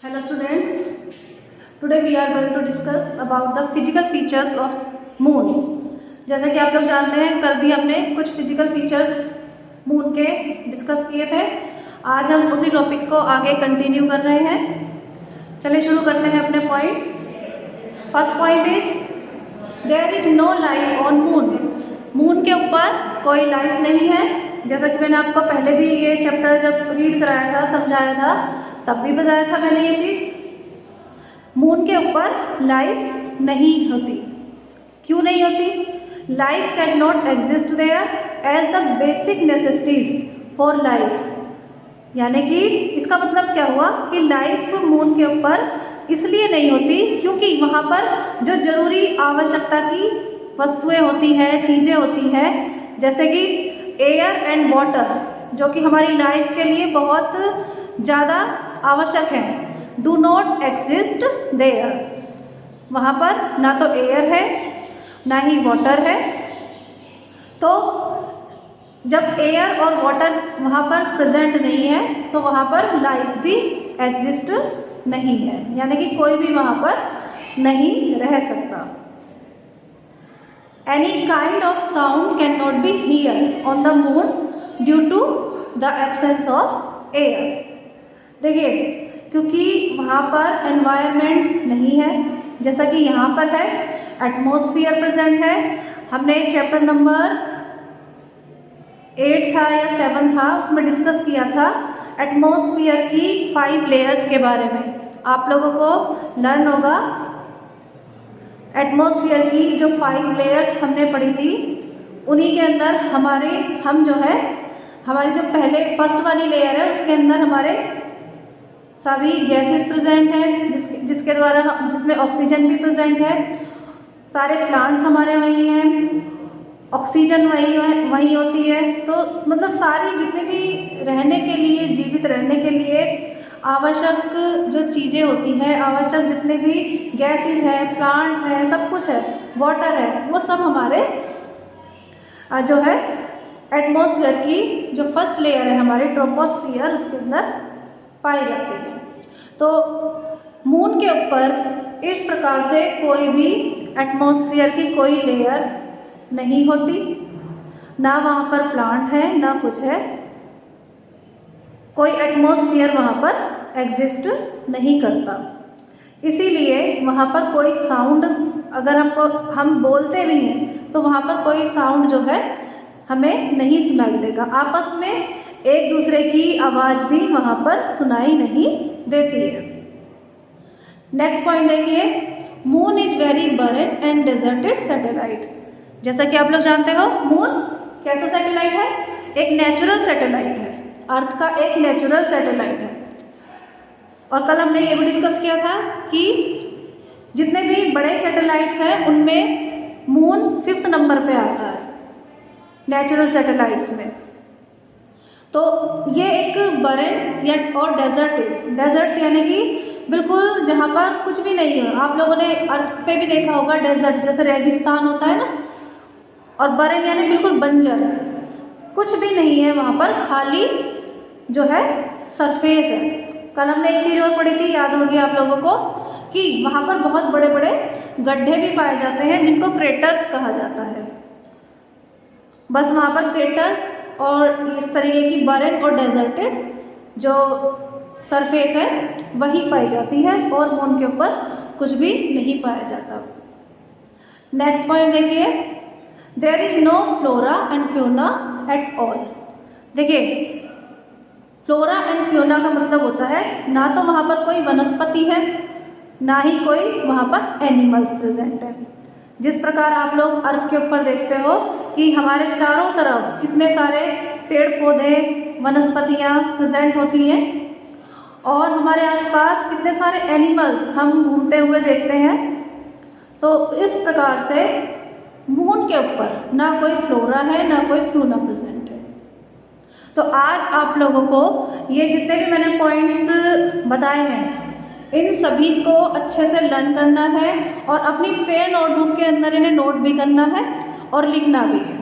Hello students, today we are going to discuss about the physical features of moon. जैसे कि आप लोग जानते हैं कल भी हमने कुछ फिजिकल फीचर्स मून के डिस्कस किए थे। आज हम उसी टॉपिक को आगे कंटिन्यू कर रहे हैं। चलिए शुरू करते हैं अपने points. First point is there is no life on moon. Moon के ऊपर कोई लाइफ नहीं है। जैसा कि मैंने आपको पहले भी ये चैप्टर जब रीड कराया था, समझाया था, तब भी बताया था मैंने ये चीज़। मून के ऊपर लाइफ नहीं होती। क्यों नहीं होती? Life can not exist there as the basic necessities for life. यानी कि इसका मतलब क्या हुआ कि लाइफ मून के ऊपर इसलिए नहीं होती क्योंकि वहाँ पर जो जरूरी आवश्यकता की वस्तुएं होती हैं, चीज़ें होती हैं, जैसे कि एयर एंड वाटर, जो कि हमारी लाइफ के लिए बहुत ज़्यादा आवश्यक है, डू नॉट एग्जिस्ट देयर। वहाँ पर ना तो एयर है ना ही वाटर है। तो जब एयर और वाटर वहाँ पर प्रेजेंट नहीं है तो वहाँ पर लाइफ भी एग्जिस्ट नहीं है, यानी कि कोई भी वहाँ पर नहीं रह सकता। Any kind of sound cannot be heard on the moon due to the absence of air. देखिए, क्योंकि वहाँ पर एनवायरनमेंट नहीं है, जैसा कि यहाँ पर है, एटमॉस्फेयर प्रेजेंट है। हमने चैप्टर नंबर 8 था या 7 था, उसमें डिस्कस किया था एटमॉस्फेयर की 5 लेयर्स के बारे में। आप लोगों को लर्न होगा। एटमॉस्फेयर की जो 5 लेयर्स हमने पढ़ी थी, उन्हीं के अंदर हम जो है हमारी जो पहले फर्स्ट वाली लेयर है उसके अंदर हमारे सभी गैसेस प्रेजेंट हैं, जिसके द्वारा जिसमें ऑक्सीजन भी प्रेजेंट है। सारे प्लांट्स हमारे वहीं हैं, ऑक्सीजन वहीं होती है। तो मतलब सारी जितने भी रहने के लिए, जीवित रहने के लिए आवश्यक जो चीज़ें होती हैं, आवश्यक जितने भी गैसेस हैं, प्लांट्स हैं, सब कुछ है, वाटर है, वो सब हमारे जो है एटमॉस्फेयर की जो फर्स्ट लेयर है हमारी ट्रोपोस्फियर, उसके अंदर पाई जाती है। तो मून के ऊपर इस प्रकार से कोई भी एटमॉस्फेयर की कोई लेयर नहीं होती, ना वहाँ पर प्लांट है ना कुछ है, कोई एटमॉस्फेयर वहाँ पर एग्जिस्ट नहीं करता। इसीलिए वहाँ पर कोई साउंड, अगर हम बोलते भी हैं तो वहाँ पर कोई साउंड जो है हमें नहीं सुनाई देगा। आपस में एक दूसरे की आवाज़ भी वहाँ पर सुनाई नहीं देती है। नेक्स्ट पॉइंट देखिए, moon is very burn and deserted satellite. जैसा कि आप लोग जानते हो, मून कैसा सैटेलाइट है? एक नेचुरल सैटेलाइट है, अर्थ का एक नेचुरल सैटेलाइट है। और कल हमने ये भी डिस्कस किया था कि जितने भी बड़े सैटेलाइट्स हैं उनमें मून 5th नंबर पे आता है नेचुरल सैटेलाइट्स में। तो ये एक बर्न या और डेजर्ट यानी कि बिल्कुल जहाँ पर कुछ भी नहीं है। आप लोगों ने अर्थ पे भी देखा होगा डेजर्ट, जैसे रेगिस्तान होता है ना, और बर्न यानी बिल्कुल बंजर, कुछ भी नहीं है वहाँ पर, खाली जो है सरफेस है। कल हमने एक चीज़ और पढ़ी थी, याद होगी आप लोगों को, कि वहाँ पर बहुत बड़े बड़े गड्ढे भी पाए जाते हैं जिनको क्रेटर्स कहा जाता है। बस वहाँ पर क्रेटर्स और इस तरीके की बर्न और डेजर्टेड जो सरफेस है वही पाई जाती है, और मून के ऊपर कुछ भी नहीं पाया जाता। नेक्स्ट पॉइंट देखिए, there is no flora and fauna at all. देखिए, फ्लोरा एंड फ्योना का मतलब होता है ना तो वहाँ पर कोई वनस्पति है, ना ही कोई वहाँ पर एनिमल्स प्रेजेंट है। जिस प्रकार आप लोग अर्थ के ऊपर देखते हो कि हमारे चारों तरफ कितने सारे पेड़ पौधे, वनस्पतियाँ प्रेजेंट होती हैं, और हमारे आसपास कितने सारे एनिमल्स हम घूमते हुए देखते हैं। तो इस प्रकार से मून के ऊपर ना कोई फ्लोरा है ना कोई फ्यूना प्रेजेंट है। तो आज आप लोगों को ये जितने भी मैंने पॉइंट्स बताए हैं, इन सभी को अच्छे से लर्न करना है और अपनी फेयर नोटबुक के अंदर इन्हें नोट भी करना है और लिखना भी है।